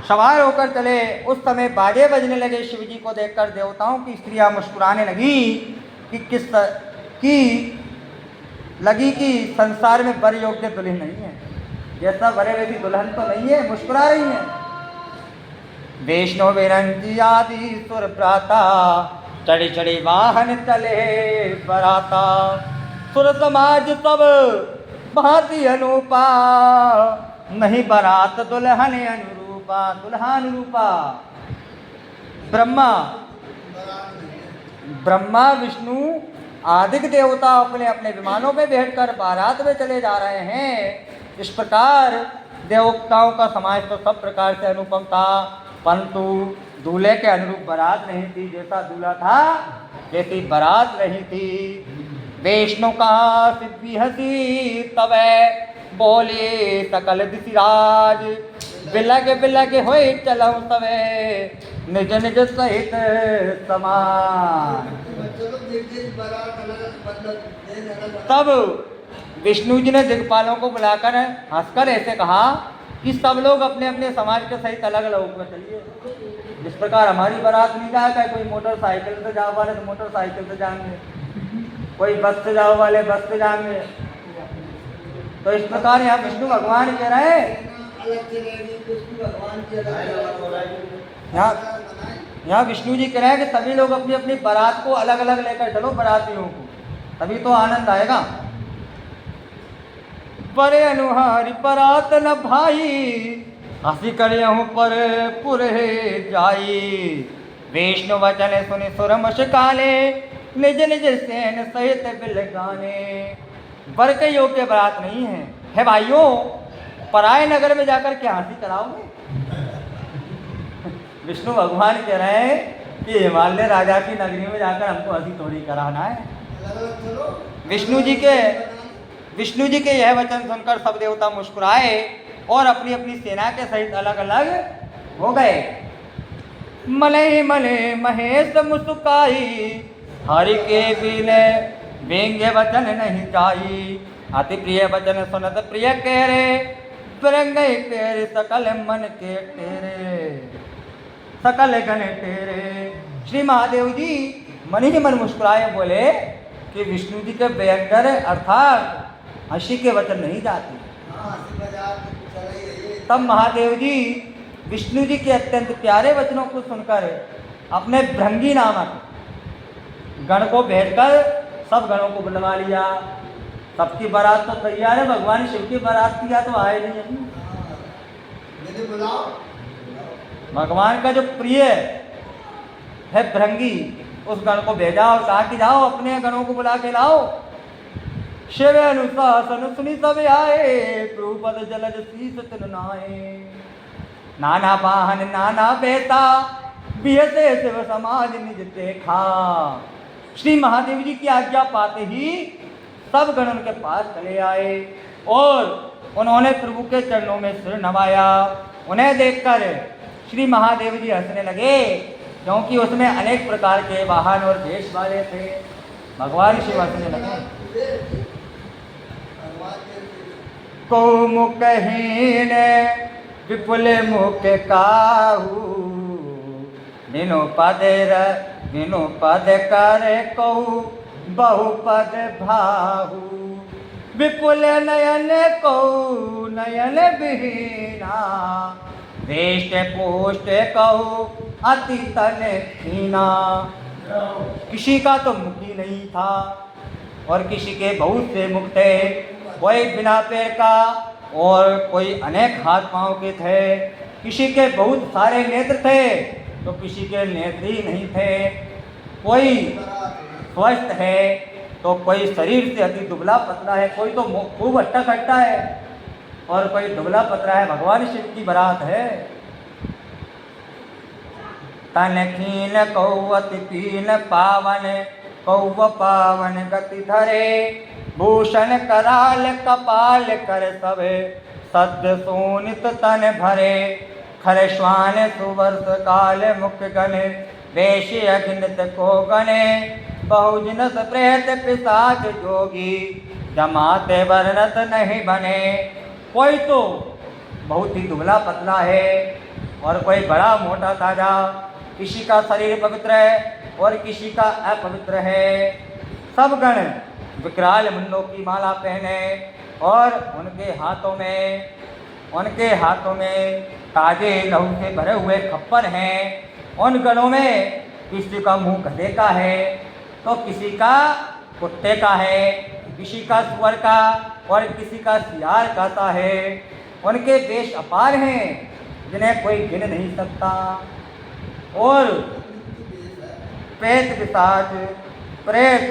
सवार होकर चले। उस समय बाजे बजने लगे। शिव जी को देखकर देवताओं की स्त्रियां मुस्कुराने लगी कि संसार में वर योग्य दुल्हन नहीं है, जैसा वरे वैसी दुल्हन तो नहीं है, मुस्कुरा रही है। वैष्णव विरंती आदि सुर प्राता, चढ़ी चढ़ी वाहन चले बराता। सुर समाज सब भांति अनूपा, नहीं बरात दुल्हन अनुरूपा। दुल्हा अनुरूपा। ब्रह्मा विष्णु आदि देवता अपने अपने विमानों में बैठकर बारात में चले जा रहे हैं। इस प्रकार देवताओं का समाज तो सब प्रकार से अनुपम था, परंतु दूल्हे के अनुरूप बारात नहीं थी। जैसा दूल्हा था जैसी बारात नहीं थी। वैष्णव का सिद्धि हसी तबै, बोले सकल दिशिराज। बिलग बिलग होए चलऊ तवे, निज निज सहित समान। तब विष्णु जी ने दिग्पालों को बुलाकर हंसकर ऐसे कहा कि सब लोग अपने अपने समाज के सहित अलग अलग में चलिए। जिस प्रकार हमारी बारात नहीं जाएगा, कोई मोटरसाइकिल से जाओ वाले तो मोटरसाइकिल से जाएंगे, कोई बस से जाओ वाले बस से जाएंगे। तो इस प्रकार यहाँ विष्णु भगवान कह रहे हैं, यहाँ विष्णु जी कह रहे हैं कि सभी लोग अपनी अपनी बारात को अलग अलग लेकर चलो बारातियों को, तभी तो आनंद आएगा। परे अनुहारी परात न भाई, हंसी करे पर पुरे जाई। वैष्णु वचन सुनि सुर मुस्काने, निज निज सेन सहित बिल गाने। वर के योग्य बारात नहीं है भाइयों, पराए नगर में जाकर क्या हंसी कराओगे। विष्णु भगवान कह रहे हैं कि हिमालय राजा की नगरी में जाकर हमको हंसी थोड़ी कराना है। विष्णु जी के यह वचन सुनकर सब देवता मुस्कुराए और अपनी अपनी सेना के सहित अलग अलग हो गए। मले मले महेश मुस्काई, हरि के बिले व्यंग्य वचन नहीं जाई। अति प्रिय वचन सुनत प्रिय कह रे, बिरंगे तेरे सकल मन के तेरे, सकल गण तेरे। श्री महादेव जी मन ही मन मुस्कुराए, बोले कि विष्णु जी के व्यंगर अर्थात हंसी के वचन नहीं जाते। तब महादेव जी विष्णु जी के अत्यंत प्यारे वचनों को सुनकर अपने भृंगी नामक गण को भेजकर सब गणों को बुलवा लिया। सबकी बारात तो तैयार है, भगवान शिव की बारात किया तो आए नहीं। भगवान का जो प्रिय है भृंगी, उस गण को भेजा और कहा कि जाओ अपने गणों को बुला के लाओ। शिव अनुशासन सुनी सब आए, प्रभुपद जलज शीस तिन नाए। नाना वाहन नाना बेटा, बिहते शिव समाज निज देखा। श्री महादेव जी की आज्ञा पाते ही सब गण उनके पास चले आए और उन्होंने प्रभु के चरणों में सिर नवाया। उन्हें देखकर श्री महादेव जी हंसने लगे, क्योंकि उसमें अनेक प्रकार के वाहन और वेश वाले थे। भगवान शिव हंसने लगे। को मुखहीन विपुल मुख काहू, बिनु पद कर कहू बहुपद भाहू। विपुल नयन कहू नयन विहीना, वेश पोष्ट कहू अति तन खीना। किसी का तो मुख ही नहीं था और किसी के बहुत से मुख थे, कोई बिना पैर का और कोई अनेक हाथ पांव के थे। किसी के बहुत सारे नेत्र थे तो किसी के नेत्र ही नहीं थे। कोई स्वस्थ है तो कोई शरीर से अति दुबला पतला है, कोई तो खूब हट्टा खट्टा है और कोई दुबला पतला है। भगवान शिव की बारात है। तन खीन कहू अति पीन पावन, कहू पावन गति धरे। भूषण कराल कपाल कर सभे, सद्य सोनित तन भरे। खर श्वान सुवर्ष काल मुख गणे, वेश अघिनत को गणे। बहुजनस प्रेत पिशाच जोगी, जमाते वर्णत नहीं बने। कोई तो बहुत ही दुबला पतला है, और कोई बड़ा मोटा ताजा, किसी का शरीर पवित्र है और किसी का अपवित्र है। सब गण विकराल मुंडों की माला पहने और उनके हाथों में ताजे लहू से भरे हुए खप्पर हैं। उन गणों में किसी का मुंह गधे का है तो किसी का कुत्ते का है, किसी का सुअर का और किसी का सियार का सा है। उनके वेश अपार हैं जिन्हें कोई गिन नहीं सकता। और प्रेत पिशाच, प्रेत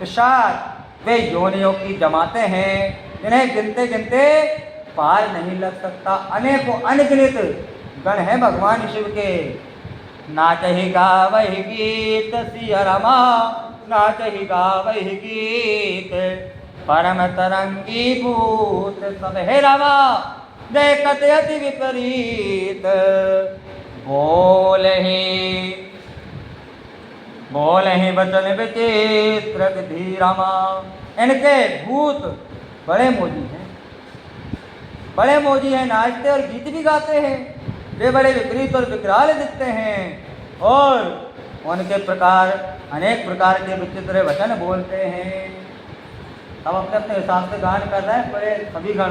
पिशाच वे योनियों की जमाते हैं जिन्हें गिनते गिनते पार नहीं लग सकता। अनेकों अनगिनत गण हैं भगवान शिव के। नाचहि गावहि गीत सिया रमा, नाचहि गावहि गीत परम तरंगी भूत सब हे रमा, देखत अति विपरीत। बोलहि वचन विचित्र विधि रमा। इनके भूत बड़े मोजी हैं, नाचते और गीत भी गाते हैं। वे बड़े विपरीत और विकराल दिखते हैं और उनके प्रकार अनेक प्रकार के विचित्र वचन बोलते हैं। अब अपने अपने हिसाब से गान कर रहे हैं बड़े सभी गण।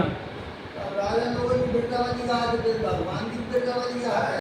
राजा लोगों की बिरदावली गा, भगवान की बिरदावली गा।